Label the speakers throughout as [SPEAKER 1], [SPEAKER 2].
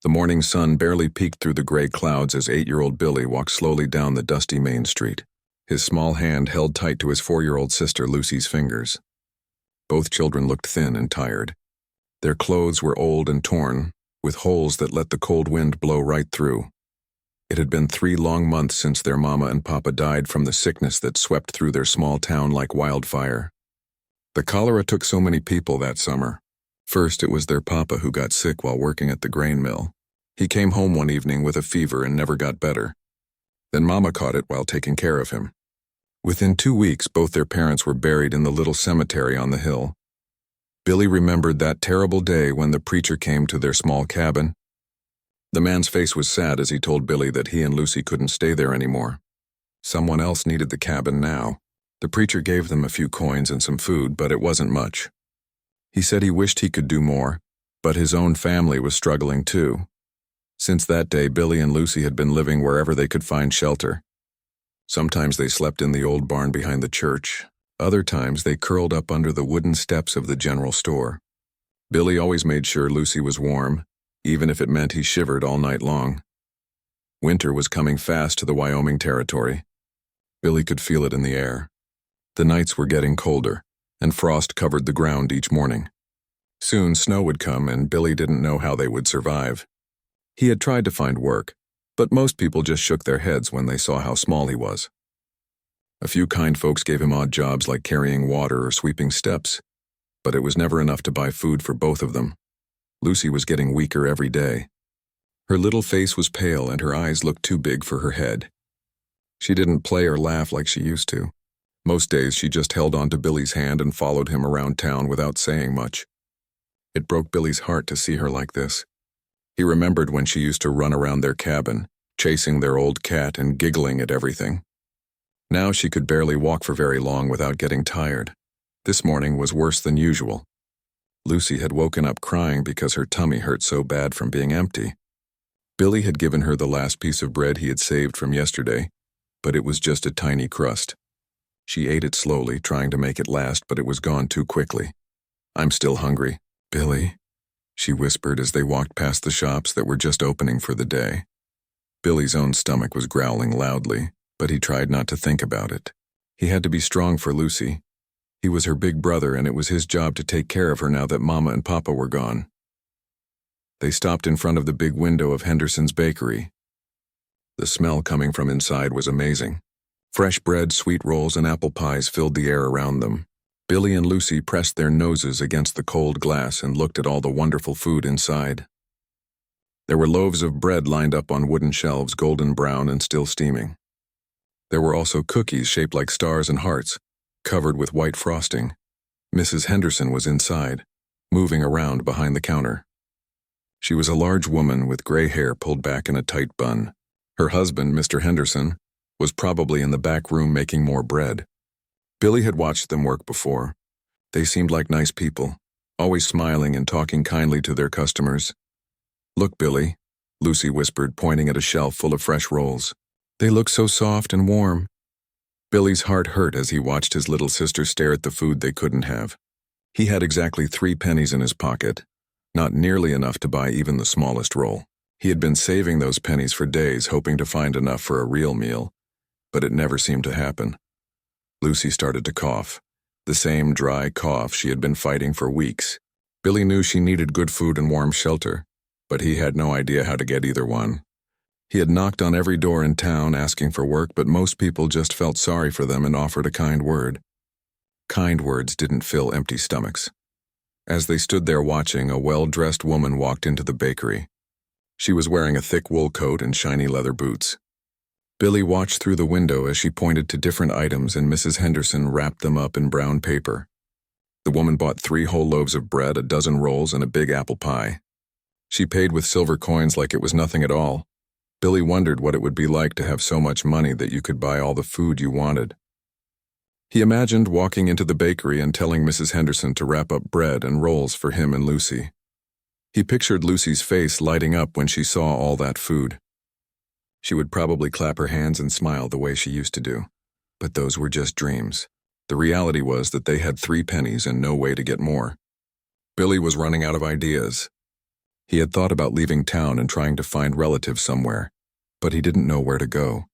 [SPEAKER 1] The morning sun barely peeked through the gray clouds as 8-year-old Billy walked slowly down the dusty main street, his small hand held tight to his 4-year-old sister Lucy's fingers. Both children looked thin and tired. Their clothes were old and torn, with holes that let the cold wind blow right through. It had been 3 long months since their mama and papa died from the sickness that swept through their small town like wildfire. The cholera took so many people that summer. First, it was their papa who got sick while working at the grain mill. He came home one evening with a fever and never got better. Then Mama caught it while taking care of him. Within 2 weeks, both their parents were buried in the little cemetery on the hill. Billy remembered that terrible day when the preacher came to their small cabin. The man's face was sad as he told Billy that he and Lucy couldn't stay there anymore. Someone else needed the cabin now. The preacher gave them a few coins and some food, but it wasn't much. He said he wished he could do more, but his own family was struggling too. Since that day, Billy and Lucy had been living wherever they could find shelter. Sometimes they slept in the old barn behind the church. Other times they curled up under the wooden steps of the general store. Billy always made sure Lucy was warm, even if it meant he shivered all night long. Winter was coming fast to the Wyoming territory. Billy could feel it in the air. The nights were getting colder, and frost covered the ground each morning. Soon snow would come, and Billy didn't know how they would survive. He had tried to find work, but most people just shook their heads when they saw how small he was. A few kind folks gave him odd jobs like carrying water or sweeping steps, but it was never enough to buy food for both of them. Lucy was getting weaker every day. Her little face was pale and her eyes looked too big for her head. She didn't play or laugh like she used to. Most days she just held onto Billy's hand and followed him around town without saying much. It broke Billy's heart to see her like this. He remembered when she used to run around their cabin, chasing their old cat and giggling at everything. Now she could barely walk for very long without getting tired. This morning was worse than usual. Lucy had woken up crying because her tummy hurt so bad from being empty. Billy had given her the last piece of bread he had saved from yesterday, but it was just a tiny crust. She ate it slowly, trying to make it last, but it was gone too quickly. "I'm still hungry, Billy," she whispered as they walked past the shops that were just opening for the day. Billy's own stomach was growling loudly, but he tried not to think about it. He had to be strong for Lucy. He was her big brother, and it was his job to take care of her now that Mama and Papa were gone. They stopped in front of the big window of Henderson's bakery. The smell coming from inside was amazing. Fresh bread, sweet rolls, and apple pies filled the air around them. Billy and Lucy pressed their noses against the cold glass and looked at all the wonderful food inside. There were loaves of bread lined up on wooden shelves, golden brown and still steaming. There were also cookies shaped like stars and hearts, covered with white frosting. Mrs. Henderson was inside, moving around behind the counter. She was a large woman with gray hair pulled back in a tight bun. Her husband, Mr. Henderson, was probably in the back room making more bread. Billy had watched them work before. They seemed like nice people, always smiling and talking kindly to their customers. "Look, Billy," Lucy whispered, pointing at a shelf full of fresh rolls. "They look so soft and warm." Billy's heart hurt as he watched his little sister stare at the food they couldn't have. He had exactly 3 pennies in his pocket, not nearly enough to buy even the smallest roll. He had been saving those pennies for days, hoping to find enough for a real meal, but it never seemed to happen. Lucy started to cough, the same dry cough she had been fighting for weeks. Billy knew she needed good food and warm shelter, but he had no idea how to get either one. He had knocked on every door in town asking for work, but most people just felt sorry for them and offered a kind word. Kind words didn't fill empty stomachs. As they stood there watching, a well-dressed woman walked into the bakery. She was wearing a thick wool coat and shiny leather boots. Billy watched through the window as she pointed to different items, and Mrs. Henderson wrapped them up in brown paper. The woman bought 3 whole loaves of bread, a dozen rolls, and a big apple pie. She paid with silver coins like it was nothing at all. Billy wondered what it would be like to have so much money that you could buy all the food you wanted. He imagined walking into the bakery and telling Mrs. Henderson to wrap up bread and rolls for him and Lucy. He pictured Lucy's face lighting up when she saw all that food. She would probably clap her hands and smile the way she used to do. But those were just dreams. The reality was that they had 3 pennies and no way to get more. Billy was running out of ideas. He had thought about leaving town and trying to find relatives somewhere, but he didn't know where to go.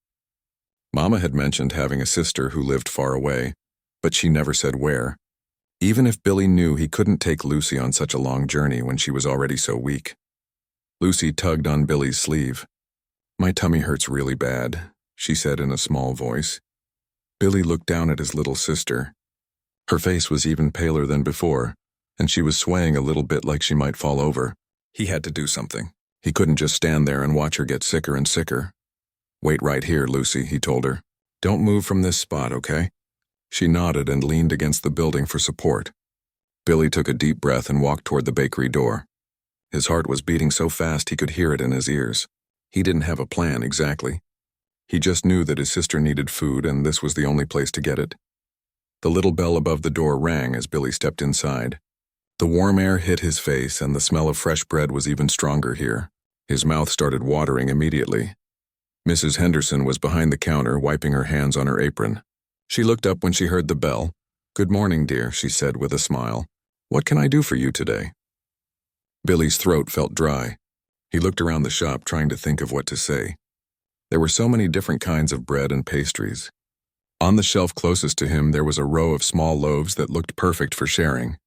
[SPEAKER 1] Mama had mentioned having a sister who lived far away, but she never said where. Even if Billy knew he couldn't take Lucy on such a long journey when she was already so weak. Lucy tugged on Billy's sleeve. "My tummy hurts really bad," she said in a small voice. Billy looked down at his little sister. Her face was even paler than before, and she was swaying a little bit like she might fall over. He had to do something. He couldn't just stand there and watch her get sicker and sicker. "Wait right here, Lucy," he told her. "Don't move from this spot, okay?" She nodded and leaned against the building for support. Billy took a deep breath and walked toward the bakery door. His heart was beating so fast he could hear it in his ears. He didn't have a plan exactly. He just knew that his sister needed food and this was the only place to get it. The little bell above the door rang as Billy stepped inside. The warm air hit his face and the smell of fresh bread was even stronger here. His mouth started watering immediately. Mrs. Henderson was behind the counter, wiping her hands on her apron. She looked up when she heard the bell. "Good morning, dear," she said with a smile. "What can I do for you today?" Billy's throat felt dry. He looked around the shop trying to think of what to say. There were so many different kinds of bread and pastries. On the shelf closest to him there was a row of small loaves that looked perfect for sharing.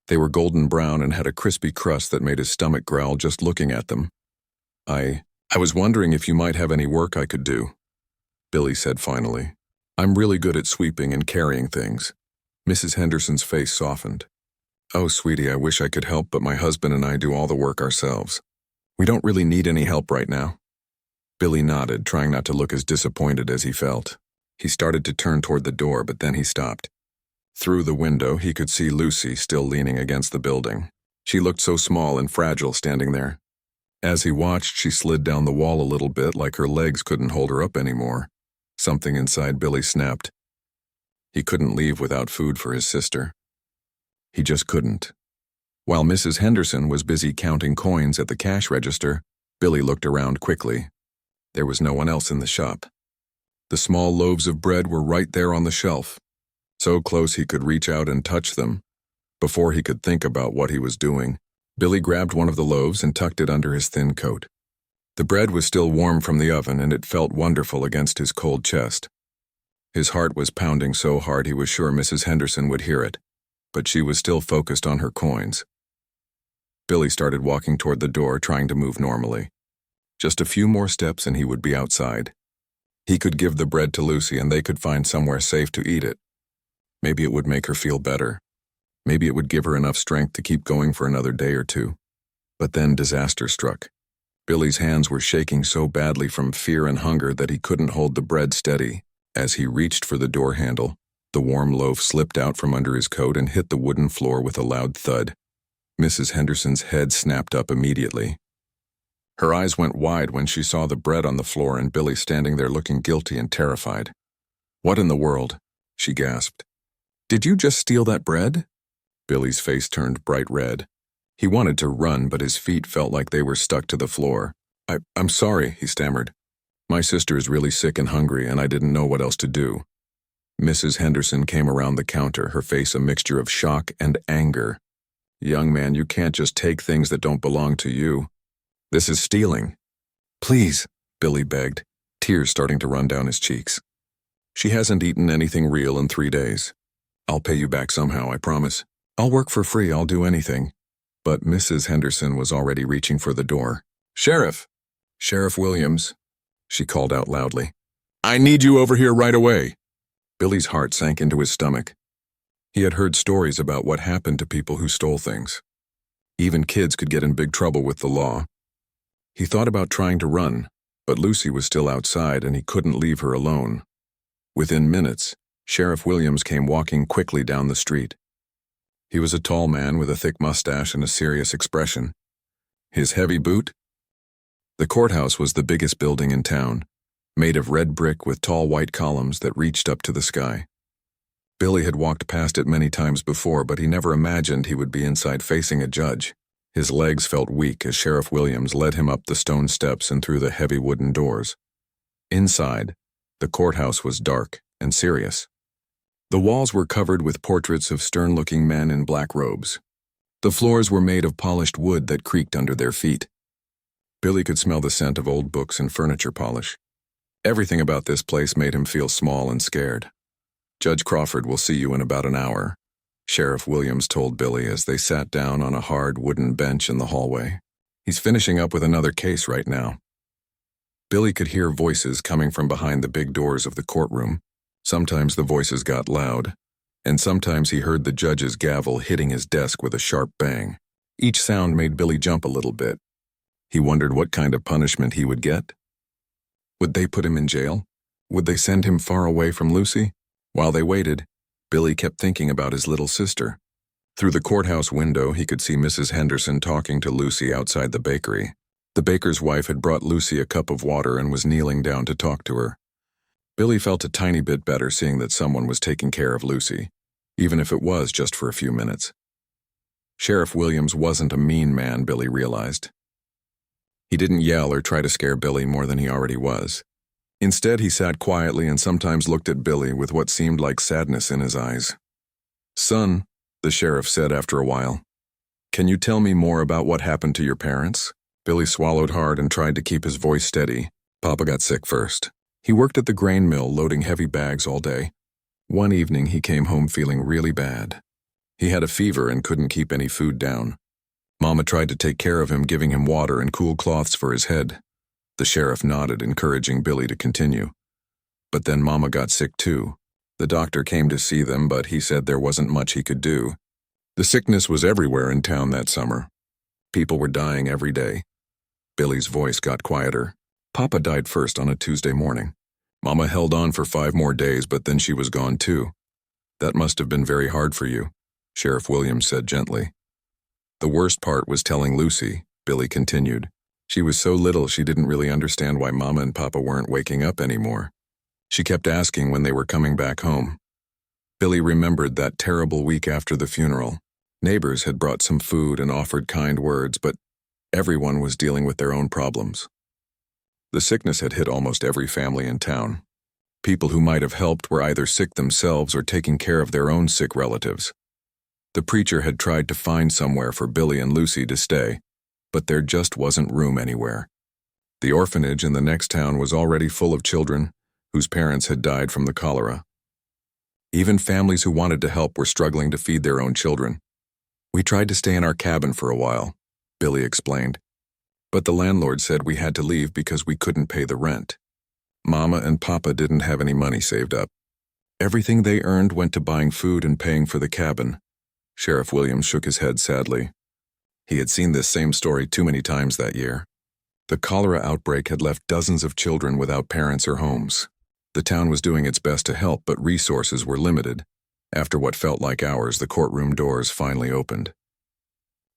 [SPEAKER 1] They were golden brown and had a crispy crust that made his stomach growl just looking at them. I was wondering if you might have any work I could do," Billy said finally. "I'm really good at sweeping and carrying things." Mrs. Henderson's face softened. "Oh, sweetie, I wish I could help, but my husband and I do all the work ourselves. We don't really need any help right now." Billy nodded, trying not to look as disappointed as he felt. He started to turn toward the door, but then he stopped. Through the window, he could see Lucy still leaning against the building. She looked so small and fragile standing there. As he watched, she slid down the wall a little bit like her legs couldn't hold her up anymore. Something inside Billy snapped. He couldn't leave without food for his sister. He just couldn't. While Mrs. Henderson was busy counting coins at the cash register, Billy looked around quickly. There was no one else in the shop. The small loaves of bread were right there on the shelf, so close he could reach out and touch them. Before he could think about what he was doing, Billy grabbed one of the loaves and tucked it under his thin coat. The bread was still warm from the oven and it felt wonderful against his cold chest. His heart was pounding so hard he was sure Mrs. Henderson would hear it, but she was still focused on her coins. Billy started walking toward the door, trying to move normally. Just a few more steps and he would be outside. He could give the bread to Lucy and they could find somewhere safe to eat it. Maybe it would make her feel better. Maybe it would give her enough strength to keep going for another day or two. But then disaster struck. Billy's hands were shaking so badly from fear and hunger that he couldn't hold the bread steady. As he reached for the door handle, the warm loaf slipped out from under his coat and hit the wooden floor with a loud thud. Mrs. Henderson's head snapped up immediately. Her eyes went wide when she saw the bread on the floor and Billy standing there looking guilty and terrified. "What in the world?" she gasped. "Did you just steal that bread?" Billy's face turned bright red. He wanted to run, but his feet felt like they were stuck to the floor. I'm sorry," he stammered. "My sister is really sick and hungry, and I didn't know what else to do." Mrs. Henderson came around the counter, her face a mixture of shock and anger. "Young man, you can't just take things that don't belong to you. This is stealing." "Please," Billy begged, tears starting to run down his cheeks. "She hasn't eaten anything real in 3 days. I'll pay you back somehow, I promise. I'll work for free, I'll do anything." But Mrs. Henderson was already reaching for the door. "Sheriff! Sheriff Williams," she called out loudly. "I need you over here right away." Billy's heart sank into his stomach. He had heard stories about what happened to people who stole things. Even kids could get in big trouble with the law. He thought about trying to run, but Lucy was still outside and he couldn't leave her alone. Within minutes, Sheriff Williams came walking quickly down the street. He was a tall man with a thick mustache and a serious expression. His heavy boot? The courthouse was the biggest building in town, made of red brick with tall white columns that reached up to the sky. Billy had walked past it many times before, but he never imagined he would be inside facing a judge. His legs felt weak as Sheriff Williams led him up the stone steps and through the heavy wooden doors. Inside, the courthouse was dark and serious. The walls were covered with portraits of stern-looking men in black robes. The floors were made of polished wood that creaked under their feet. Billy could smell the scent of old books and furniture polish. Everything about this place made him feel small and scared. "Judge Crawford will see you in about an hour," Sheriff Williams told Billy as they sat down on a hard wooden bench in the hallway. "He's finishing up with another case right now." Billy could hear voices coming from behind the big doors of the courtroom. Sometimes the voices got loud, and sometimes he heard the judge's gavel hitting his desk with a sharp bang. Each sound made Billy jump a little bit. He wondered what kind of punishment he would get. Would they put him in jail? Would they send him far away from Lucy? While they waited, Billy kept thinking about his little sister. Through the courthouse window, he could see Mrs. Henderson talking to Lucy outside the bakery. The baker's wife had brought Lucy a cup of water and was kneeling down to talk to her. Billy felt a tiny bit better seeing that someone was taking care of Lucy, even if it was just for a few minutes. Sheriff Williams wasn't a mean man, Billy realized. He didn't yell or try to scare Billy more than he already was. Instead, he sat quietly and sometimes looked at Billy with what seemed like sadness in his eyes. "Son," the sheriff said after a while, "can you tell me more about what happened to your parents?" Billy swallowed hard and tried to keep his voice steady. "Papa got sick first. He worked at the grain mill loading heavy bags all day. One evening he came home feeling really bad. He had a fever and couldn't keep any food down. Mama tried to take care of him, giving him water and cool cloths for his head." The sheriff nodded, encouraging Billy to continue. "But then Mama got sick too. The doctor came to see them, but he said there wasn't much he could do. The sickness was everywhere in town that summer. People were dying every day." Billy's voice got quieter. "Papa died first on a Tuesday morning. Mama held on for 5 more days, but then she was gone too. That must have been very hard for you," Sheriff Williams said gently. "The worst part was telling Lucy," Billy continued. "She was so little she didn't really understand why Mama and Papa weren't waking up anymore. She kept asking when they were coming back home." Billy remembered that terrible week after the funeral. Neighbors had brought some food and offered kind words, but everyone was dealing with their own problems. The sickness had hit almost every family in town. People who might have helped were either sick themselves or taking care of their own sick relatives. The preacher had tried to find somewhere for Billy and Lucy to stay, but there just wasn't room anywhere. The orphanage in the next town was already full of children whose parents had died from the cholera. Even families who wanted to help were struggling to feed their own children. "We tried to stay in our cabin for a while," Billy explained, "but the landlord said we had to leave because we couldn't pay the rent. Mama and Papa didn't have any money saved up. Everything they earned went to buying food and paying for the cabin." Sheriff Williams shook his head sadly. He had seen this same story too many times that year. The cholera outbreak had left dozens of children without parents or homes. The town was doing its best to help, but resources were limited. After what felt like hours, the courtroom doors finally opened.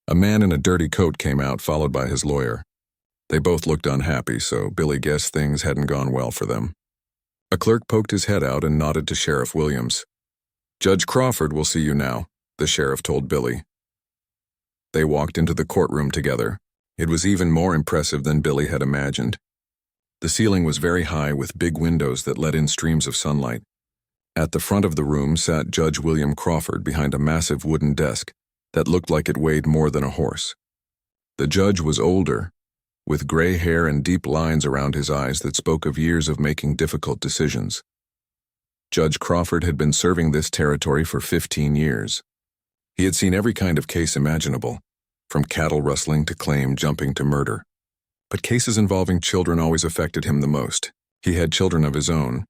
[SPEAKER 1] A man in a dirty coat came out, followed by his lawyer. They both looked unhappy, so Billy guessed things hadn't gone well for them. A clerk poked his head out and nodded to Sheriff Williams. "Judge Crawford will see you now," the sheriff told Billy. They walked into the courtroom together. It was even more impressive than Billy had imagined. The ceiling was very high with big windows that let in streams of sunlight. At the front of the room sat Judge William Crawford behind a massive wooden desk that looked like it weighed more than a horse. The judge was older, with gray hair and deep lines around his eyes that spoke of years of making difficult decisions. Judge Crawford had been serving this territory for 15 years. He had seen every kind of case imaginable, from cattle rustling to claim jumping to murder. But cases involving children always affected him the most. He had children of his own,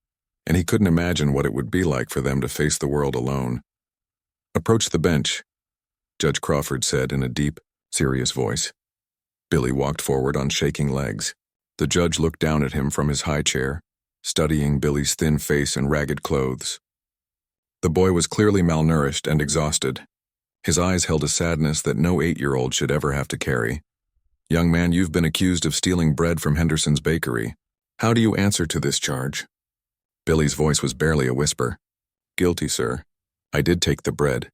[SPEAKER 1] and he couldn't imagine what it would be like for them to face the world alone. "Approach the bench," Judge Crawford said in a deep, serious voice. Billy walked forward on shaking legs. The judge looked down at him from his high chair, studying Billy's thin face and ragged clothes. The boy was clearly malnourished and exhausted. His eyes held a sadness that no 8-year-old should ever have to carry. "Young man, you've been accused of stealing bread from Henderson's bakery. How do you answer to this charge?" Billy's voice was barely a whisper. "Guilty, sir. I did take the bread.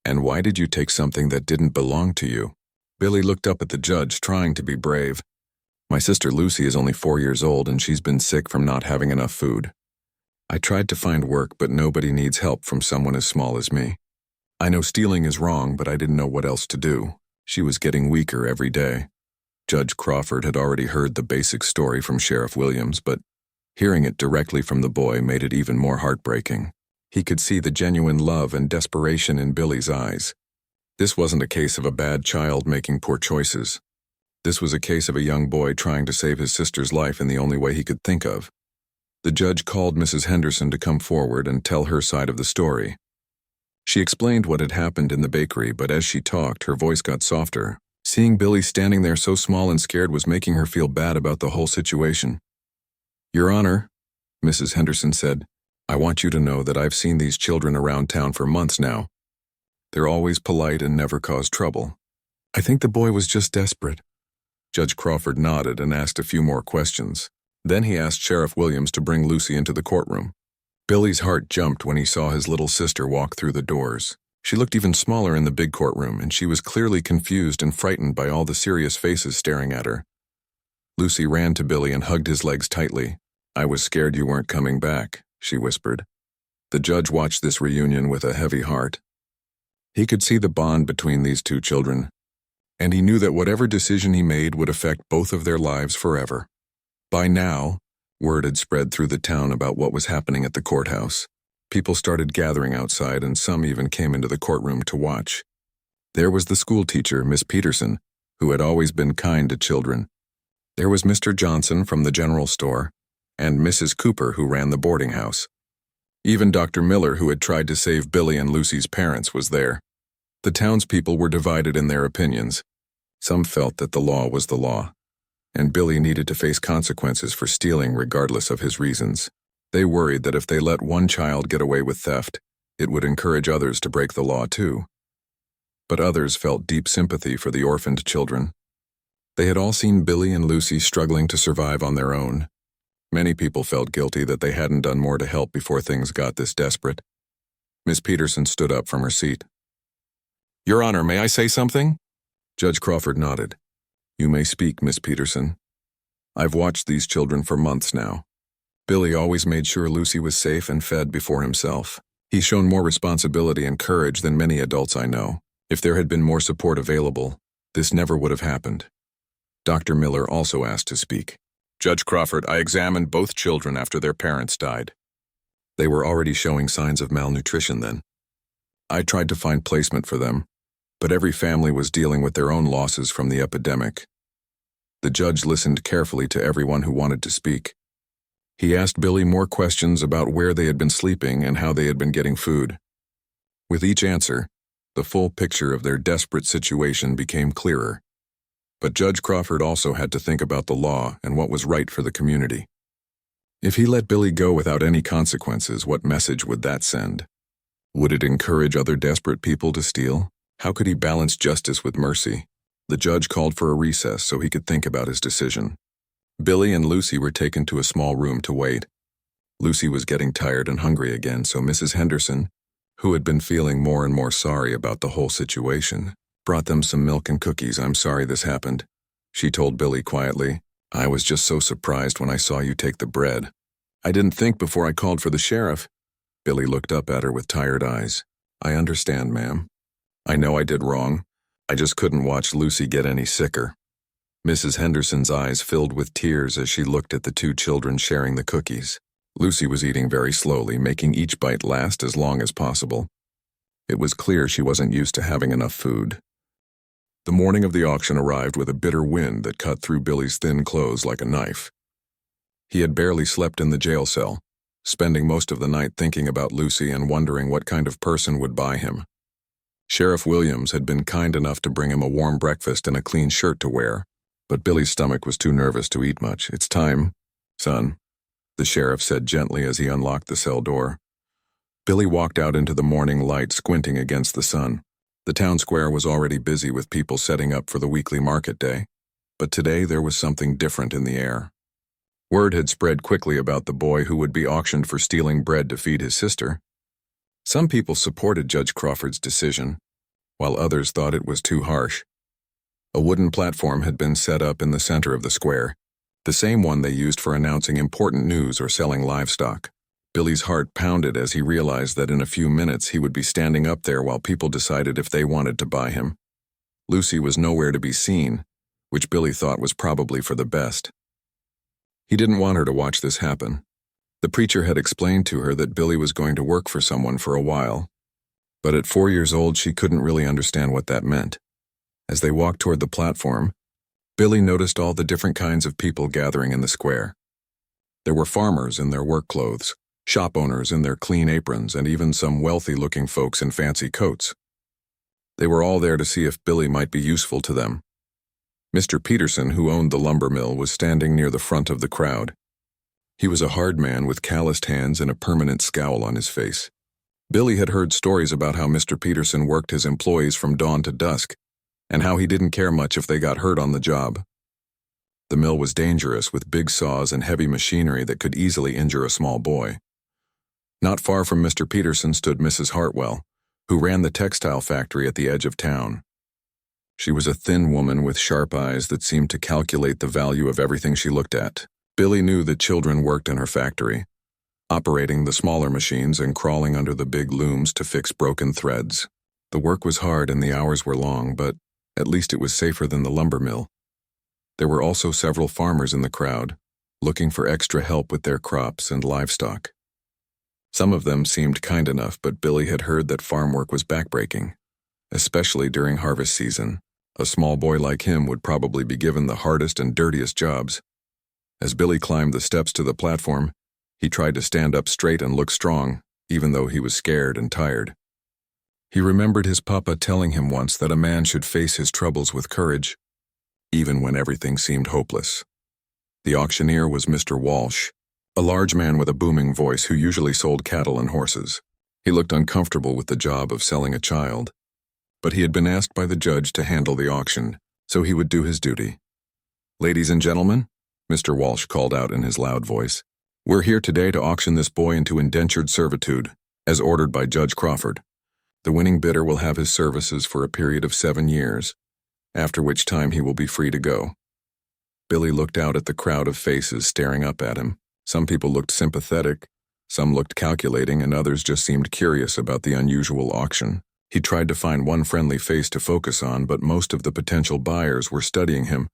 [SPEAKER 1] And why did you take something that didn't belong to you?" Billy looked up at the judge, trying to be brave. "My sister Lucy is only 4 years old and she's been sick from not having enough food. I tried to find work, but nobody needs help from someone as small as me." I know stealing is wrong, but I didn't know what else to do. She was getting weaker every day. Judge Crawford had already heard the basic story from Sheriff Williams, but hearing it directly from the boy made it even more heartbreaking. He could see the genuine love and desperation in Billy's eyes. This wasn't a case of a bad child making poor choices. This was a case of a young boy trying to save his sister's life in the only way he could think of. The judge called Mrs. Henderson to come forward and tell her side of the story. She explained what had happened in the bakery, but as she talked, her voice got softer. Seeing Billy standing there so small and scared was making her feel bad about the whole situation. "Your Honor," Mrs. Henderson said, "I want you to know that I've seen these children around town for months now. They're always polite and never cause trouble. I think the boy was just desperate." Judge Crawford nodded and asked a few more questions. Then he asked Sheriff Williams to bring Lucy into the courtroom. Billy's heart jumped when he saw his little sister walk through the doors. She looked even smaller in the big courtroom, and she was clearly confused and frightened by all the serious faces staring at her. Lucy ran to Billy and hugged his legs tightly. "I was scared you weren't coming back," she whispered. The judge watched this reunion with a heavy heart. He could see the bond between these two children, and he knew that whatever decision he made would affect both of their lives forever. By now, word had spread through the town about what was happening at the courthouse. People started gathering outside, and some even came into the courtroom to watch. There was the school teacher, Miss Peterson, who had always been kind to children. There was Mr. Johnson from the general store, and Mrs. Cooper, who ran the boarding house. Even Dr. Miller, who had tried to save Billy and Lucy's parents, was there. The townspeople were divided in their opinions. Some felt that the law was the law, and Billy needed to face consequences for stealing regardless of his reasons. They worried that if they let one child get away with theft, it would encourage others to break the law too. But others felt deep sympathy for the orphaned children. They had all seen Billy and Lucy struggling to survive on their own. Many people felt guilty that they hadn't done more to help before things got this desperate. Miss Peterson stood up from her seat. "Your Honor, may I say something?" Judge Crawford nodded. "You may speak, Miss Peterson. I've watched these children for months now. Billy always made sure Lucy was safe and fed before himself. He's shown more responsibility and courage than many adults I know. If there had been more support available, this never would have happened." Dr. Miller also asked to speak. "Judge Crawford, I examined both children after their parents died. They were already showing signs of malnutrition then. I tried to find placement for them, but every family was dealing with their own losses from the epidemic." The judge listened carefully to everyone who wanted to speak. He asked Billy more questions about where they had been sleeping and how they had been getting food. With each answer, the full picture of their desperate situation became clearer. But Judge Crawford also had to think about the law and what was right for the community. If he let Billy go without any consequences, what message would that send? Would it encourage other desperate people to steal? How could he balance justice with mercy? The judge called for a recess so he could think about his decision. Billy and Lucy were taken to a small room to wait. Lucy was getting tired and hungry again, so Mrs. Henderson, who had been feeling more and more sorry about the whole situation, brought them some milk and cookies. "I'm sorry this happened," she told Billy quietly. "I was just so surprised when I saw you take the bread. I didn't think before I called for the sheriff." Billy looked up at her with tired eyes. "I understand, ma'am. I know I did wrong. I just couldn't watch Lucy get any sicker." Mrs. Henderson's eyes filled with tears as she looked at the two children sharing the cookies. Lucy was eating very slowly, making each bite last as long as possible. It was clear she wasn't used to having enough food. The morning of the auction arrived with a bitter wind that cut through Billy's thin clothes like a knife. He had barely slept in the jail cell, spending most of the night thinking about Lucy and wondering what kind of person would buy him. Sheriff Williams had been kind enough to bring him a warm breakfast and a clean shirt to wear, but Billy's stomach was too nervous to eat much. "It's time, son," the sheriff said gently as he unlocked the cell door. Billy walked out into the morning light, squinting against the sun. The town square was already busy with people setting up for the weekly market day, but today there was something different in the air. Word had spread quickly about the boy who would be auctioned for stealing bread to feed his sister. Some people supported Judge Crawford's decision, while others thought it was too harsh. A wooden platform had been set up in the center of the square, the same one they used for announcing important news or selling livestock. Billy's heart pounded as he realized that in a few minutes he would be standing up there while people decided if they wanted to buy him. Lucy was nowhere to be seen, which Billy thought was probably for the best. He didn't want her to watch this happen. The preacher had explained to her that Billy was going to work for someone for a while, but at 4 years old she couldn't really understand what that meant. As they walked toward the platform, Billy noticed all the different kinds of people gathering in the square. There were farmers in their work clothes, shop owners in their clean aprons, and even some wealthy-looking folks in fancy coats. They were all there to see if Billy might be useful to them. Mr. Peterson, who owned the lumber mill, was standing near the front of the crowd. He was a hard man with calloused hands and a permanent scowl on his face. Billy had heard stories about how Mr. Peterson worked his employees from dawn to dusk, and how he didn't care much if they got hurt on the job. The mill was dangerous, with big saws and heavy machinery that could easily injure a small boy. Not far from Mr. Peterson stood Mrs. Hartwell, who ran the textile factory at the edge of town. She was a thin woman with sharp eyes that seemed to calculate the value of everything she looked at. Billy knew that children worked in her factory, operating the smaller machines and crawling under the big looms to fix broken threads. The work was hard and the hours were long, but at least it was safer than the lumber mill. There were also several farmers in the crowd, looking for extra help with their crops and livestock. Some of them seemed kind enough, but Billy had heard that farm work was backbreaking, especially during harvest season. A small boy like him would probably be given the hardest and dirtiest jobs. As Billy climbed the steps to the platform, he tried to stand up straight and look strong, even though he was scared and tired. He remembered his papa telling him once that a man should face his troubles with courage, even when everything seemed hopeless. The auctioneer was Mr. Walsh, a large man with a booming voice who usually sold cattle and horses. He looked uncomfortable with the job of selling a child, but he had been asked by the judge to handle the auction, so he would do his duty. "Ladies and gentlemen," Mr. Walsh called out in his loud voice, "we're here today to auction this boy into indentured servitude, as ordered by Judge Crawford. The winning bidder will have his services for a period of 7 years, after which time he will be free to go." Billy looked out at the crowd of faces staring up at him. Some people looked sympathetic, some looked calculating, and others just seemed curious about the unusual auction. He tried to find one friendly face to focus on, but most of the potential buyers were studying him,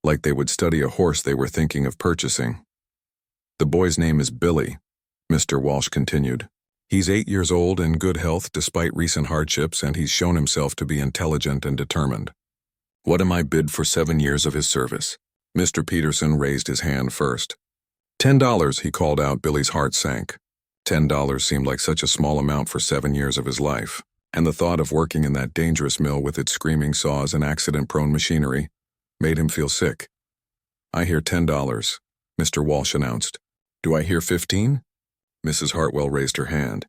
[SPEAKER 1] like they would study a horse they were thinking of purchasing. "The boy's name is Billy," Mr. Walsh continued. "He's 8 years old, in good health despite recent hardships, and he's shown himself to be intelligent and determined. What am I bid for 7 years of his service?" Mr. Peterson raised his hand first. $10, he called out. Billy's heart sank. $10 seemed like such a small amount for 7 years of his life, and the thought of working in that dangerous mill with its screaming saws and accident-prone machinery made him feel sick. "I hear $10, Mr. Walsh announced. "Do I hear 15? Mrs. Hartwell raised her hand.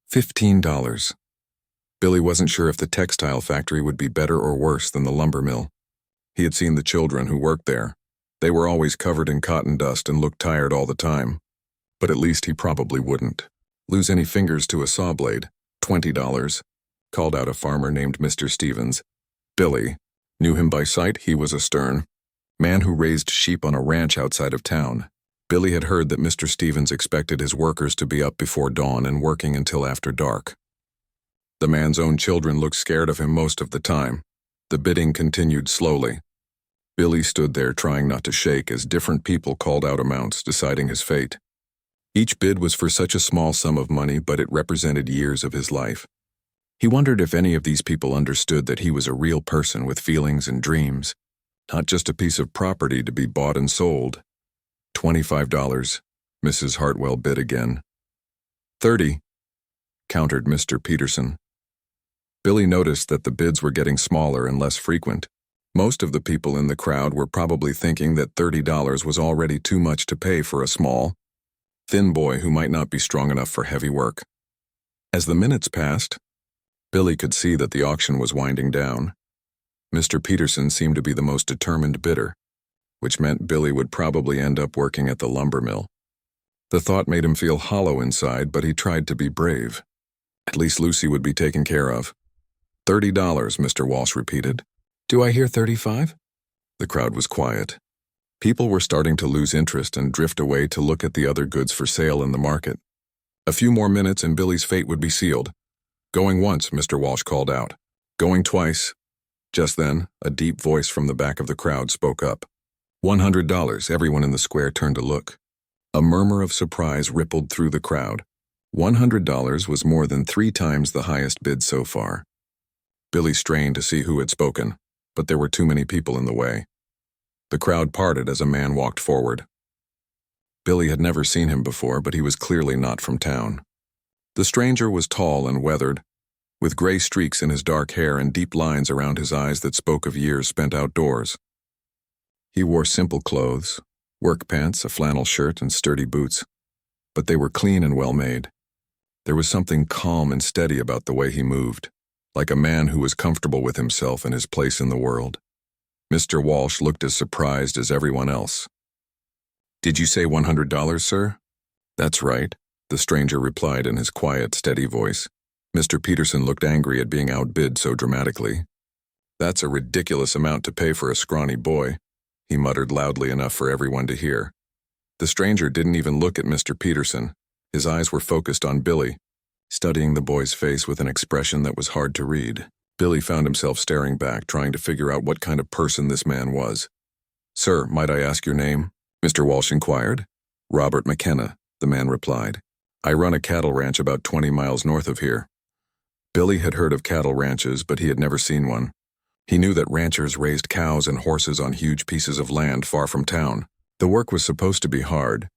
[SPEAKER 1] $15. Billy wasn't sure if the textile factory would be better or worse than the lumber mill. He had seen the children who worked there. They were always covered in cotton dust and looked tired all the time. But at least he probably wouldn't lose any fingers to a saw blade. $20, called out a farmer named Mr. Stevens. Billy knew him by sight. He was a stern man who raised sheep on a ranch outside of town. Billy had heard that Mr. Stevens expected his workers to be up before dawn and working until after dark. The man's own children looked scared of him most of the time. The bidding continued slowly. Billy stood there trying not to shake as different people called out amounts, deciding his fate. Each bid was for such a small sum of money, but it represented years of his life. He wondered if any of these people understood that he was a real person with feelings and dreams, not just a piece of property to be bought and sold. $25, Mrs. Hartwell bid again. $30, countered Mr. Peterson. Billy noticed that the bids were getting smaller and less frequent. Most of the people in the crowd were probably thinking that $30 was already too much to pay for a small, thin boy who might not be strong enough for heavy work. As the minutes passed, Billy could see that the auction was winding down. Mr. Peterson seemed to be the most determined bidder, which meant Billy would probably end up working at the lumber mill. The thought made him feel hollow inside, but he tried to be brave. At least Lucy would be taken care of. $30, Mr. Walsh repeated. "Do I hear 35? The crowd was quiet. People were starting to lose interest and drift away to look at the other goods for sale in the market. A few more minutes and Billy's fate would be sealed. "Going once," Mr. Walsh called out. "Going twice." Just then, a deep voice from the back of the crowd spoke up. $100. Everyone in the square turned to look. A murmur of surprise rippled through the crowd. $100 was more than 3 times the highest bid so far. Billy strained to see who had spoken, but there were too many people in the way. The crowd parted as a man walked forward. Billy had never seen him before, but he was clearly not from town. The stranger was tall and weathered, with gray streaks in his dark hair and deep lines around his eyes that spoke of years spent outdoors. He wore simple clothes, work pants, a flannel shirt, and sturdy boots, but they were clean and well-made. There was something calm and steady about the way he moved, like a man who was comfortable with himself and his place in the world. Mr. Walsh looked as surprised as everyone else. "Did you say $100, sir?" "That's right," the stranger replied in his quiet, steady voice. Mr. Peterson looked angry at being outbid so dramatically. "That's a ridiculous amount to pay for a scrawny boy," he muttered loudly enough for everyone to hear. The stranger didn't even look at Mr. Peterson. His eyes were focused on Billy, studying the boy's face with an expression that was hard to read. Billy found himself staring back, trying to figure out what kind of person this man was. "Sir, might I ask your name?" Mr. Walsh inquired. "Robert McKenna," the man replied. "I run a cattle ranch about 20 miles north of here." Billy had heard of cattle ranches, but he had never seen one. He knew that ranchers raised cows and horses on huge pieces of land far from town. The work was supposed to be hard,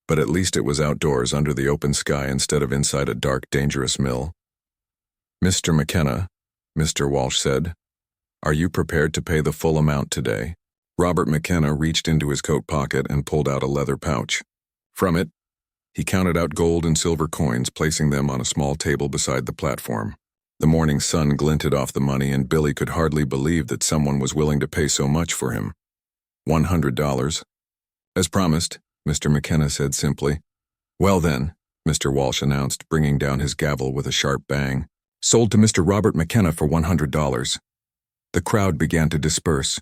[SPEAKER 1] but at least it was outdoors under the open sky instead of inside a dark, dangerous mill. "Mr. McKenna," Mr. Walsh said, "are you prepared to pay the full amount today?" Robert McKenna reached into his coat pocket and pulled out a leather pouch. From it, he counted out gold and silver coins, placing them on a small table beside the platform. The morning sun glinted off the money, and Billy could hardly believe that someone was willing to pay so much for him. $100. "As promised," Mr. McKenna said simply. "Well then," Mr. Walsh announced, bringing down his gavel with a sharp bang. "Sold to Mr. Robert McKenna for $100. The crowd began to disperse,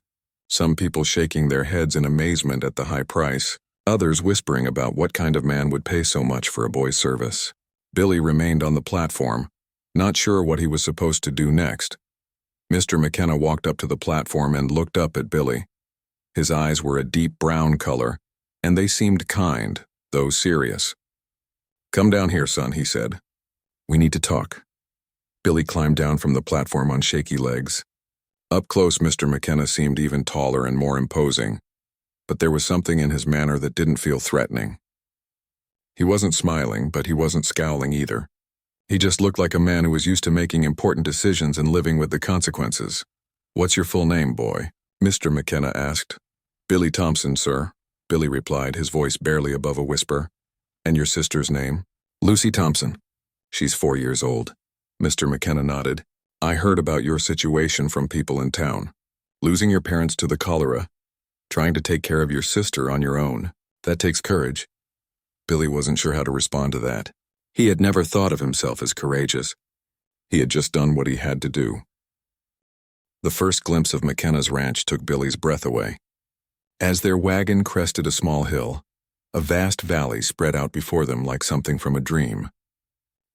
[SPEAKER 1] some people shaking their heads in amazement at the high price, others whispering about what kind of man would pay so much for a boy's service. Billy remained on the platform, not sure what he was supposed to do next. Mr. McKenna walked up to the platform and looked up at Billy. His eyes were a deep brown color, and they seemed kind, though serious. "Come down here, son," he said. "We need to talk." Billy climbed down from the platform on shaky legs. Up close, Mr. McKenna seemed even taller and more imposing, but there was something in his manner that didn't feel threatening. He wasn't smiling, but he wasn't scowling either. He just looked like a man who was used to making important decisions and living with the consequences. "What's your full name, boy?" Mr. McKenna asked. "Billy Thompson, sir," Billy replied, his voice barely above a whisper. "And your sister's name?" "Lucy Thompson. She's 4 years old." Mr. McKenna nodded. "I heard about your situation from people in town. Losing your parents to the cholera, trying to take care of your sister on your own. That takes courage." Billy wasn't sure how to respond to that. He had never thought of himself as courageous. He had just done what he had to do. The first glimpse of McKenna's ranch took Billy's breath away. As their wagon crested a small hill, a vast valley spread out before them like something from a dream.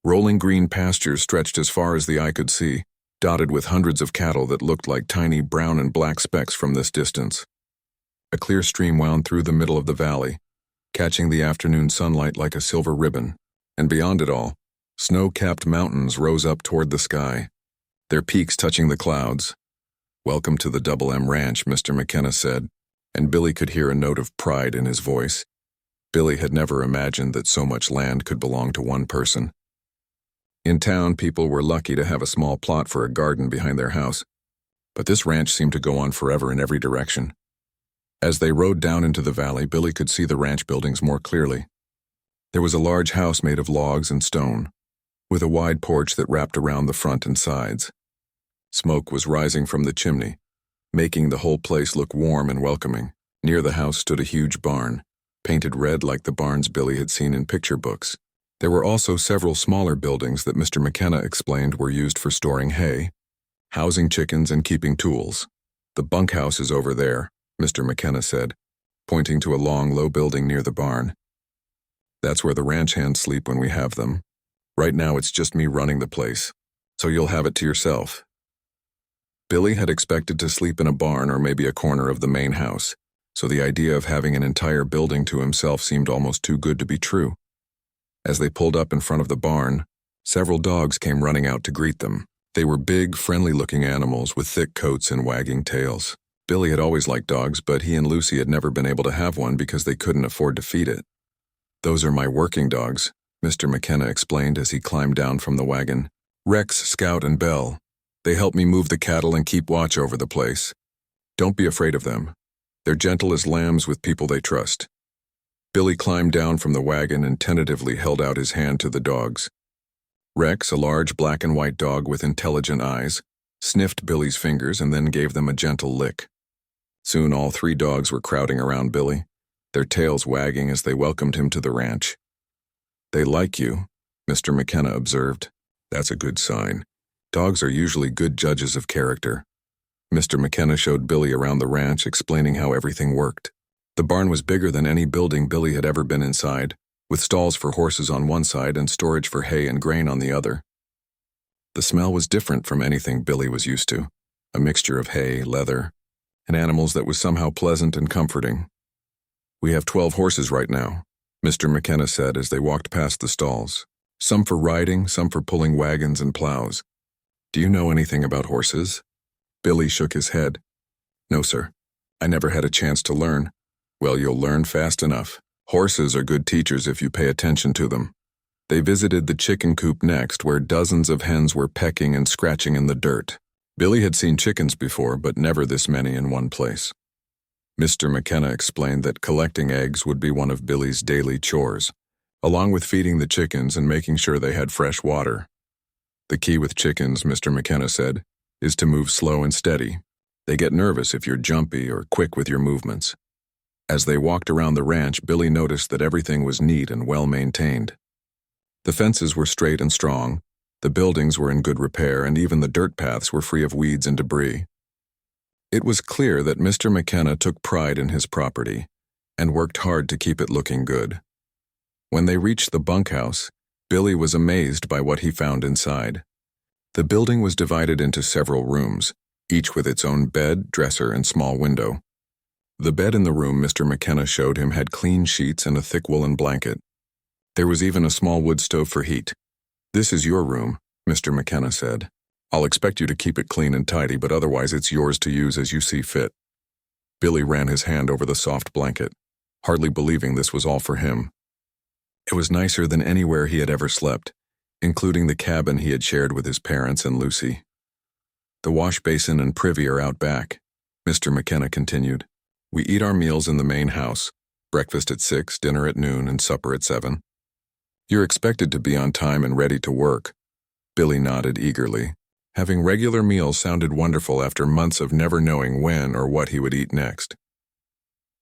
[SPEAKER 1] Rolling green pastures stretched as far as the eye could see, dotted with hundreds of cattle that looked like tiny brown and black specks from this distance. A clear stream wound through the middle of the valley, catching the afternoon sunlight like a silver ribbon, and beyond it all, snow-capped mountains rose up toward the sky, their peaks touching the clouds. "Welcome to the Double M Ranch," Mr. McKenna said, and Billy could hear a note of pride in his voice. Billy had never imagined that so much land could belong to one person. In town, people were lucky to have a small plot for a garden behind their house, but this ranch seemed to go on forever in every direction. As they rode down into the valley, Billy could see the ranch buildings more clearly. There was a large house made of logs and stone, with a wide porch that wrapped around the front and sides. Smoke was rising from the chimney, making the whole place look warm and welcoming. Near the house stood a huge barn, painted red like the barns Billy had seen in picture books. There were also several smaller buildings that Mr. McKenna explained were used for storing hay, housing chickens, and keeping tools. "The bunkhouse is over there," Mr. McKenna said, pointing to a long, low building near the barn. That's where the ranch hands sleep when we have them. Right now it's just me running the place, so you'll have it to yourself. Billy had expected to sleep in a barn or maybe a corner of the main house, so the idea of having an entire building to himself seemed almost too good to be true. As they pulled up in front of the barn, several dogs came running out to greet them. They were big, friendly-looking animals with thick coats and wagging tails. Billy had always liked dogs, but he and Lucy had never been able to have one because they couldn't afford to feed it. "Those are my working dogs," Mr. McKenna explained as he climbed down from the wagon. "Rex, Scout, and Belle. They help me move the cattle and keep watch over the place. Don't be afraid of them. They're gentle as lambs with people they trust." Billy climbed down from the wagon and tentatively held out his hand to the dogs. Rex, a large black and white dog with intelligent eyes, sniffed Billy's fingers and then gave them a gentle lick. Soon all three dogs were crowding around Billy, their tails wagging as they welcomed him to the ranch. "They like you," Mr. McKenna observed. "That's a good sign. Dogs are usually good judges of character." Mr. McKenna showed Billy around the ranch, explaining how everything worked. The barn was bigger than any building Billy had ever been inside, with stalls for horses on one side and storage for hay and grain on the other. The smell was different from anything Billy was used to, a mixture of hay, leather, and animals that was somehow pleasant and comforting. "We have 12 horses right now," Mr. McKenna said as they walked past the stalls. "Some for riding, some for pulling wagons and plows. Do you know anything about horses?" Billy shook his head. "No, sir. I never had a chance to learn." "Well, you'll learn fast enough. Horses are good teachers if you pay attention to them." They visited the chicken coop next, where dozens of hens were pecking and scratching in the dirt. Billy had seen chickens before, but never this many in one place. Mr. McKenna explained that collecting eggs would be one of Billy's daily chores, along with feeding the chickens and making sure they had fresh water. "The key with chickens," Mr. McKenna said, "is to move slow and steady. They get nervous if you're jumpy or quick with your movements." As they walked around the ranch, Billy noticed that everything was neat and well-maintained. The fences were straight and strong, the buildings were in good repair, and even the dirt paths were free of weeds and debris. It was clear that Mr. McKenna took pride in his property and worked hard to keep it looking good. When they reached the bunkhouse, Billy was amazed by what he found inside. The building was divided into several rooms, each with its own bed, dresser, and small window. The bed in the room Mr. McKenna showed him had clean sheets and a thick woolen blanket. There was even a small wood stove for heat. "This is your room," Mr. McKenna said. "I'll expect you to keep it clean and tidy, but otherwise it's yours to use as you see fit." Billy ran his hand over the soft blanket, hardly believing this was all for him. It was nicer than anywhere he had ever slept, including the cabin he had shared with his parents and Lucy. "The wash basin and privy are out back," Mr. McKenna continued. "We eat our meals in the main house, breakfast at 6, dinner at noon, and supper at 7. You're expected to be on time and ready to work." Billy nodded eagerly. Having regular meals sounded wonderful after months of never knowing when or what he would eat next.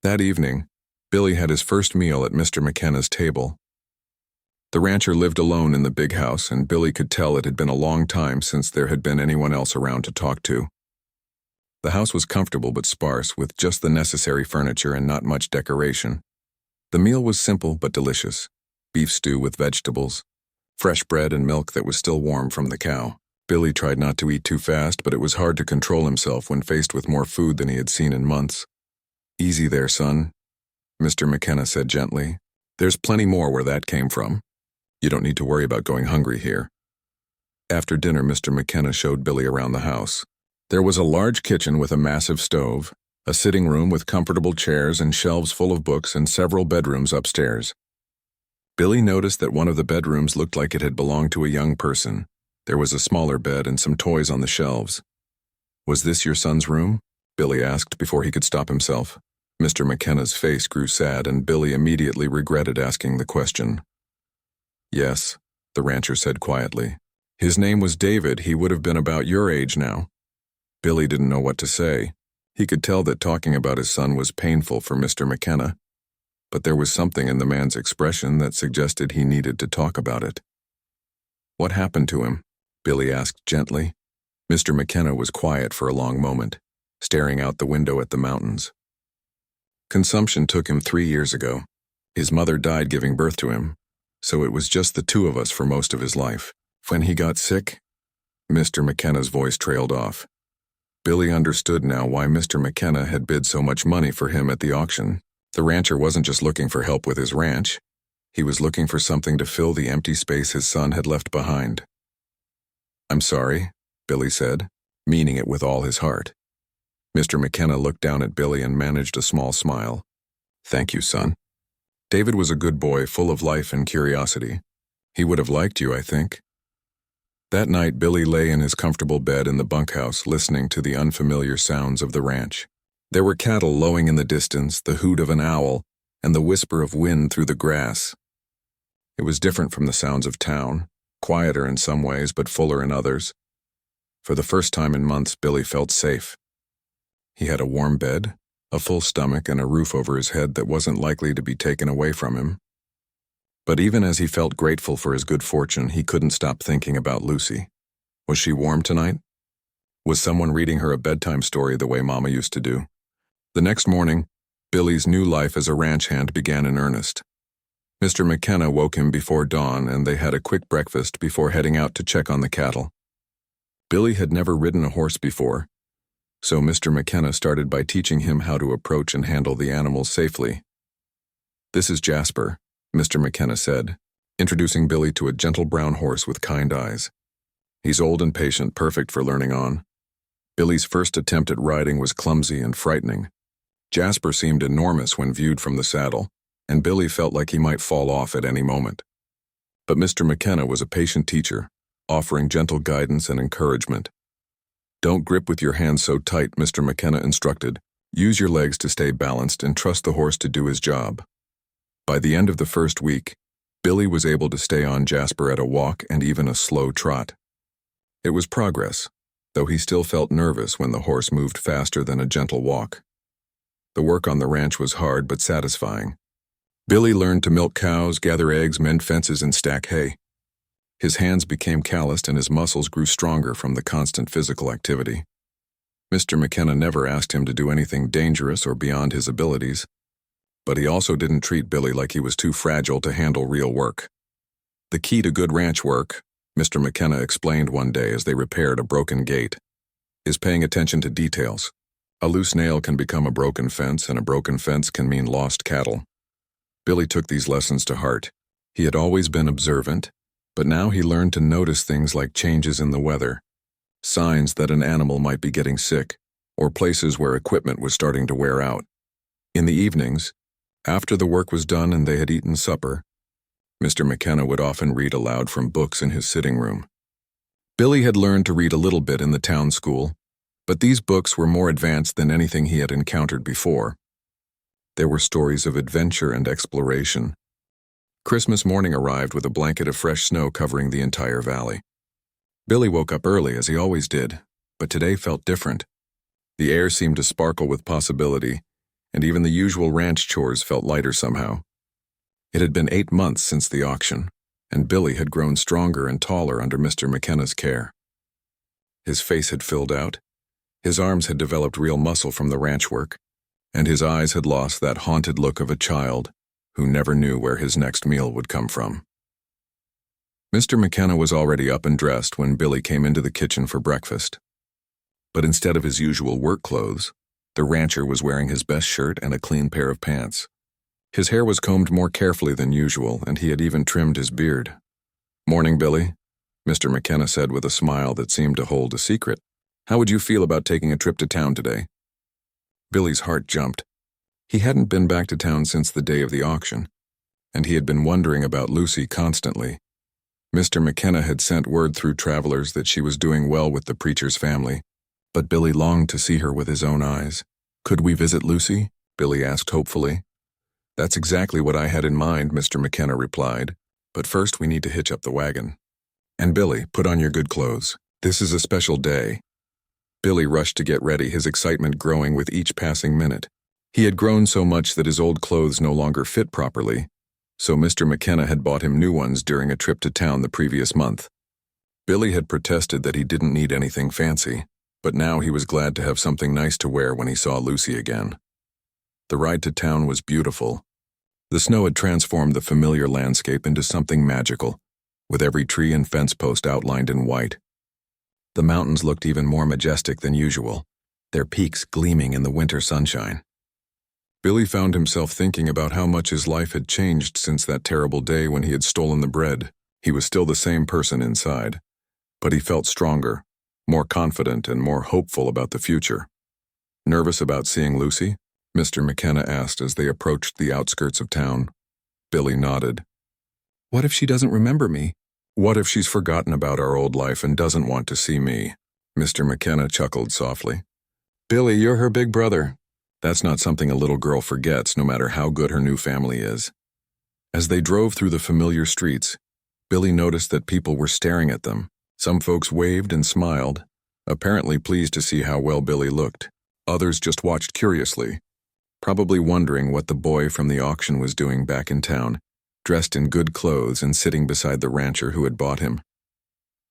[SPEAKER 1] That evening, Billy had his first meal at Mr. McKenna's table. The rancher lived alone in the big house, and Billy could tell it had been a long time since there had been anyone else around to talk to. The house was comfortable but sparse, with just the necessary furniture and not much decoration. The meal was simple but delicious. Beef stew with vegetables, fresh bread and milk that was still warm from the cow. Billy tried not to eat too fast, but it was hard to control himself when faced with more food than he had seen in months. "Easy there, son," Mr. McKenna said gently. "There's plenty more where that came from. You don't need to worry about going hungry here." After dinner, Mr. McKenna showed Billy around the house. There was a large kitchen with a massive stove, a sitting room with comfortable chairs and shelves full of books, and several bedrooms upstairs. Billy noticed that one of the bedrooms looked like it had belonged to a young person. There was a smaller bed and some toys on the shelves. "Was this your son's room?" Billy asked before he could stop himself. Mr. McKenna's face grew sad, and Billy immediately regretted asking the question. "Yes," the rancher said quietly. "His name was David. He would have been about your age now." Billy didn't know what to say. He could tell that talking about his son was painful for Mr. McKenna, but there was something in the man's expression that suggested he needed to talk about it. "What happened to him?" Billy asked gently. Mr. McKenna was quiet for a long moment, staring out the window at the mountains. "Consumption took him 3 years ago. His mother died giving birth to him, so it was just the two of us for most of his life. When he got sick, Mr. McKenna's voice trailed off. Billy understood now why Mr. McKenna had bid so much money for him at the auction. The rancher wasn't just looking for help with his ranch. He was looking for something to fill the empty space his son had left behind. "I'm sorry," Billy said, meaning it with all his heart. Mr. McKenna looked down at Billy and managed a small smile. "Thank you, son." David was a good boy, full of life and curiosity. He would have liked you, I think. That night, Billy lay in his comfortable bed in the bunkhouse, listening to the unfamiliar sounds of the ranch. There were cattle lowing in the distance, the hoot of an owl, and the whisper of wind through the grass. It was different from the sounds of town, quieter in some ways but fuller in others. For the first time in months, Billy felt safe. He had a warm bed, a full stomach, and a roof over his head that wasn't likely to be taken away from him. But even as he felt grateful for his good fortune, he couldn't stop thinking about Lucy. Was she warm tonight? Was someone reading her a bedtime story the way Mama used to do? The next morning, Billy's new life as a ranch hand began in earnest. Mr. McKenna woke him before dawn, and they had a quick breakfast before heading out to check on the cattle. Billy had never ridden a horse before, so Mr. McKenna started by teaching him how to approach and handle the animals safely. "This is Jasper," Mr. McKenna said, introducing Billy to a gentle brown horse with kind eyes. "He's old and patient, perfect for learning on." Billy's first attempt at riding was clumsy and frightening. Jasper seemed enormous when viewed from the saddle, and Billy felt like he might fall off at any moment. But Mr. McKenna was a patient teacher, offering gentle guidance and encouragement. "Don't grip with your hands so tight," Mr. McKenna instructed. "Use your legs to stay balanced and trust the horse to do his job." By the end of the first week, Billy was able to stay on Jasper at a walk and even a slow trot. It was progress, though he still felt nervous when the horse moved faster than a gentle walk. The work on the ranch was hard but satisfying. Billy learned to milk cows, gather eggs, mend fences, and stack hay. His hands became calloused and his muscles grew stronger from the constant physical activity. Mr. McKenna never asked him to do anything dangerous or beyond his abilities, but he also didn't treat Billy like he was too fragile to handle real work. "The key to good ranch work," Mr. McKenna explained one day as they repaired a broken gate, "is paying attention to details. A loose nail can become a broken fence, and a broken fence can mean lost cattle." Billy took these lessons to heart. He had always been observant, but now he learned to notice things like changes in the weather, signs that an animal might be getting sick, or places where equipment was starting to wear out. In the evenings, after the work was done and they had eaten supper, Mr. McKenna would often read aloud from books in his sitting room. Billy had learned to read a little bit in the town school, but these books were more advanced than anything he had encountered before. There were stories of adventure and exploration. Christmas morning arrived with a blanket of fresh snow covering the entire valley. Billy woke up early, as he always did, but today felt different. The air seemed to sparkle with possibility, and even the usual ranch chores felt lighter somehow. It had been 8 months since the auction, and Billy had grown stronger and taller under Mr. McKenna's care. His face had filled out, his arms had developed real muscle from the ranch work, and his eyes had lost that haunted look of a child who never knew where his next meal would come from. Mr. McKenna was already up and dressed when Billy came into the kitchen for breakfast. But instead of his usual work clothes, the rancher was wearing his best shirt and a clean pair of pants. His hair was combed more carefully than usual, and he had even trimmed his beard. "Morning, Billy," Mr. McKenna said with a smile that seemed to hold a secret. "How would you feel about taking a trip to town today?" Billy's heart jumped. He hadn't been back to town since the day of the auction, and he had been wondering about Lucy constantly. Mr. McKenna had sent word through travelers that she was doing well with the preacher's family, but Billy longed to see her with his own eyes. "Could we visit Lucy?" Billy asked hopefully. "That's exactly what I had in mind," Mr. McKenna replied, "but first we need to hitch up the wagon. And Billy, put on your good clothes. This is a special day." Billy rushed to get ready, his excitement growing with each passing minute. He had grown so much that his old clothes no longer fit properly, so Mr. McKenna had bought him new ones during a trip to town the previous month. Billy had protested that he didn't need anything fancy, but now he was glad to have something nice to wear when he saw Lucy again. The ride to town was beautiful. The snow had transformed the familiar landscape into something magical, with every tree and fence post outlined in white. The mountains looked even more majestic than usual, their peaks gleaming in the winter sunshine. Billy found himself thinking about how much his life had changed since that terrible day when he had stolen the bread. He was still the same person inside, but he felt stronger, more confident, and more hopeful about the future. Nervous about seeing Lucy? Mr. McKenna asked as they approached the outskirts of town. Billy nodded. What if she doesn't remember me? What if she's forgotten about our old life and doesn't want to see me? Mr. McKenna chuckled softly. Billy, you're her big brother. That's not something a little girl forgets, no matter how good her new family is. As they drove through the familiar streets, Billy noticed that people were staring at them. Some folks waved and smiled, apparently pleased to see how well Billy looked. Others just watched curiously, probably wondering what the boy from the auction was doing back in town, dressed in good clothes and sitting beside the rancher who had bought him.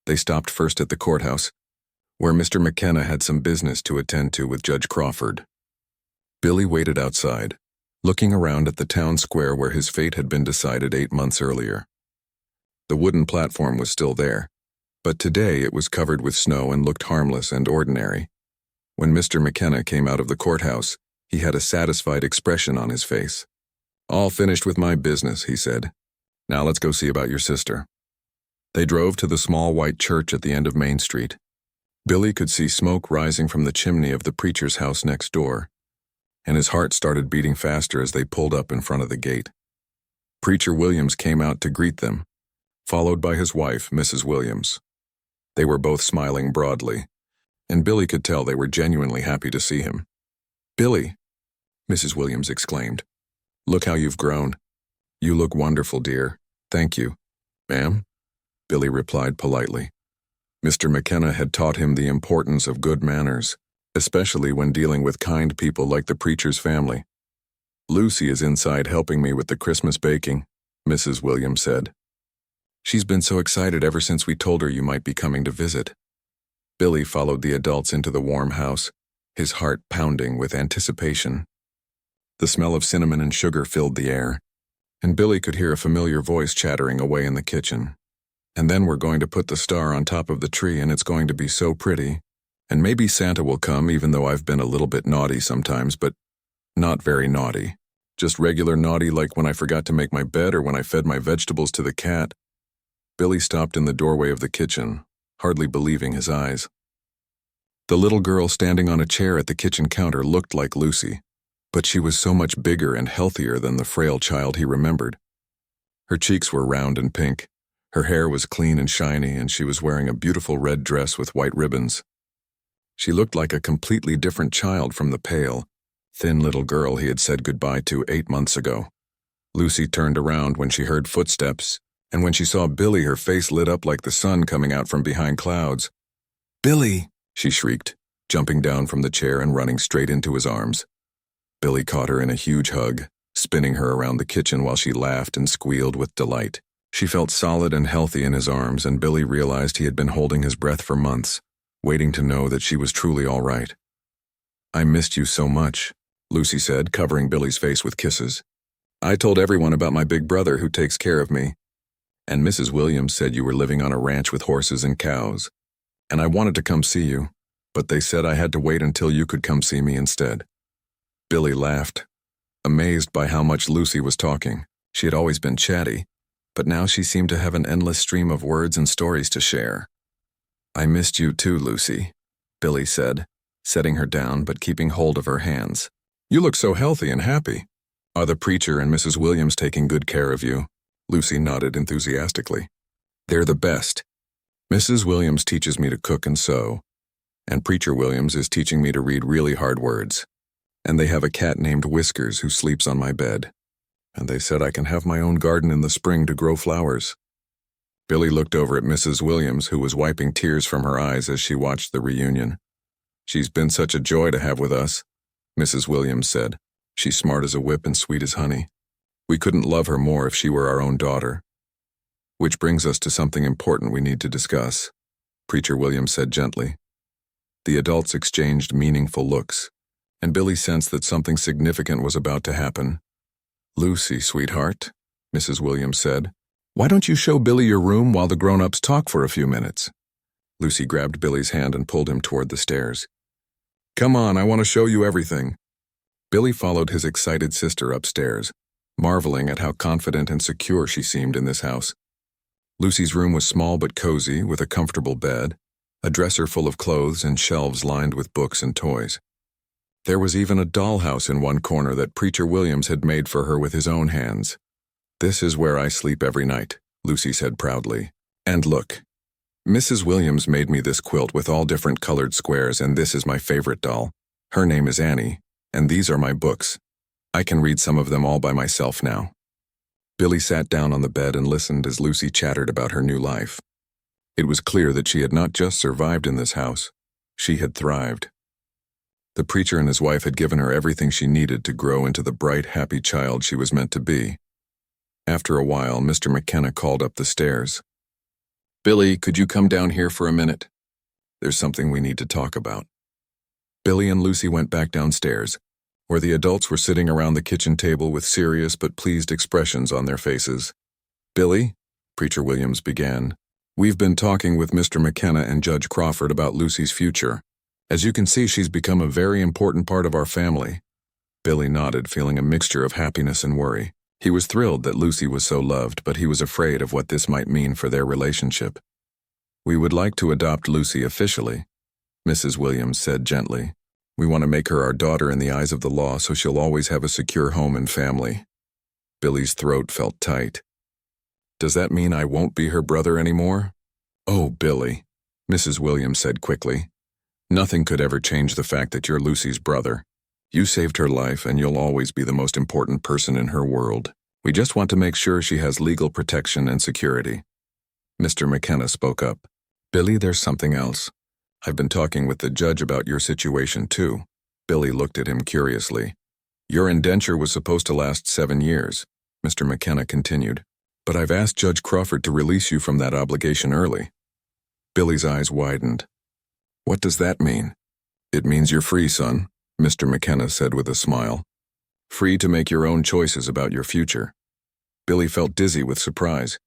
[SPEAKER 1] They stopped first at the courthouse, where Mr. McKenna had some business to attend to with Judge Crawford. Billy waited outside, looking around at the town square where his fate had been decided 8 months earlier. The wooden platform was still there, but today it was covered with snow and looked harmless and ordinary. When Mr. McKenna came out of the courthouse, he had a satisfied expression on his face. All finished with my business, he said. Now let's go see about your sister. They drove to the small white church at the end of Main Street. Billy could see smoke rising from the chimney of the preacher's house next door, and his heart started beating faster as they pulled up in front of the gate. Preacher Williams came out to greet them, followed by his wife, Mrs. Williams. They were both smiling broadly, and Billy could tell they were genuinely happy to see him. Billy, Mrs. Williams exclaimed. Look how you've grown. You look wonderful, dear. Thank you. Ma'am? Billy replied politely. Mr. McKenna had taught him the importance of good manners, especially when dealing with kind people like the preacher's family. Lucy is inside helping me with the Christmas baking, Mrs. Williams said. She's been so excited ever since we told her you might be coming to visit. Billy followed the adults into the warm house, his heart pounding with anticipation. The smell of cinnamon and sugar filled the air, and Billy could hear a familiar voice chattering away in the kitchen. And then we're going to put the star on top of the tree, and it's going to be so pretty. And maybe Santa will come, even though I've been a little bit naughty sometimes, but not very naughty. Just regular naughty, like when I forgot to make my bed or when I fed my vegetables to the cat. Billy stopped in the doorway of the kitchen, hardly believing his eyes. The little girl standing on a chair at the kitchen counter looked like Lucy, but she was so much bigger and healthier than the frail child he remembered. Her cheeks were round and pink, her hair was clean and shiny, and she was wearing a beautiful red dress with white ribbons. She looked like a completely different child from the pale, thin little girl he had said goodbye to 8 months ago. Lucy turned around when she heard footsteps, and when she saw Billy, her face lit up like the sun coming out from behind clouds. "Billy!" she shrieked, jumping down from the chair and running straight into his arms. Billy caught her in a huge hug, spinning her around the kitchen while she laughed and squealed with delight. She felt solid and healthy in his arms, and Billy realized he had been holding his breath for months, waiting to know that she was truly all right. "I missed you so much," Lucy said, covering Billy's face with kisses. "I told everyone about my big brother who takes care of me. And Mrs. Williams said you were living on a ranch with horses and cows. And I wanted to come see you, but they said I had to wait until you could come see me instead." Billy laughed, amazed by how much Lucy was talking. She had always been chatty, but now she seemed to have an endless stream of words and stories to share. "I missed you too, Lucy," Billy said, setting her down but keeping hold of her hands. "You look so healthy and happy. Are the preacher and Mrs. Williams taking good care of you?" Lucy nodded enthusiastically. "They're the best. Mrs. Williams teaches me to cook and sew, and Preacher Williams is teaching me to read really hard words. And they have a cat named Whiskers who sleeps on my bed. And they said I can have my own garden in the spring to grow flowers." Billy looked over at Mrs. Williams, who was wiping tears from her eyes as she watched the reunion. "She's been such a joy to have with us," Mrs. Williams said. "She's smart as a whip and sweet as honey. We couldn't love her more if she were our own daughter." "Which brings us to something important we need to discuss," Preacher Williams said gently. The adults exchanged meaningful looks, and Billy sensed that something significant was about to happen. "Lucy, sweetheart," Mrs. Williams said, "why don't you show Billy your room while the grown-ups talk for a few minutes?" Lucy grabbed Billy's hand and pulled him toward the stairs. "Come on, I want to show you everything." Billy followed his excited sister upstairs, marveling at how confident and secure she seemed in this house. Lucy's room was small but cozy, with a comfortable bed, a dresser full of clothes, and shelves lined with books and toys. There was even a dollhouse in one corner that Preacher Williams had made for her with his own hands. "This is where I sleep every night," Lucy said proudly. "And look, Mrs. Williams made me this quilt with all different colored squares, and this is my favorite doll. Her name is Annie, and these are my books. I can read some of them all by myself now." Billy sat down on the bed and listened as Lucy chattered about her new life. It was clear that she had not just survived in this house, she had thrived. The preacher and his wife had given her everything she needed to grow into the bright, happy child she was meant to be. After a while, Mr. McKenna called up the stairs. "Billy, could you come down here for a minute? There's something we need to talk about." Billy and Lucy went back downstairs, where the adults were sitting around the kitchen table with serious but pleased expressions on their faces. "Billy," Preacher Williams began, "we've been talking with Mr. McKenna and Judge Crawford about Lucy's future. As you can see, she's become a very important part of our family." Billy nodded, feeling a mixture of happiness and worry. He was thrilled that Lucy was so loved, but he was afraid of what this might mean for their relationship. "We would like to adopt Lucy officially," Mrs. Williams said gently. "We want to make her our daughter in the eyes of the law so she'll always have a secure home and family." Billy's throat felt tight. "Does that mean I won't be her brother anymore?" "Oh, Billy," Mrs. Williams said quickly. "Nothing could ever change the fact that you're Lucy's brother. You saved her life, and you'll always be the most important person in her world. We just want to make sure she has legal protection and security." Mr. McKenna spoke up. "Billy, there's something else. I've been talking with the judge about your situation, too." Billy looked at him curiously. "Your indenture was supposed to last 7 years," Mr. McKenna continued. "But I've asked Judge Crawford to release you from that obligation early." Billy's eyes widened. "What does that mean?" "It means you're free, son," Mr. McKenna said with a smile. "Free to make your own choices about your future." Billy felt dizzy with surprise.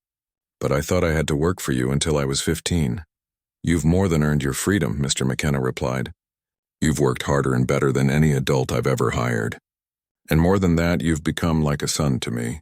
[SPEAKER 1] "But I thought I had to work for you until I was 15. "You've more than earned your freedom," Mr. McKenna replied. "You've worked harder and better than any adult I've ever hired. And more than that, you've become like a son to me."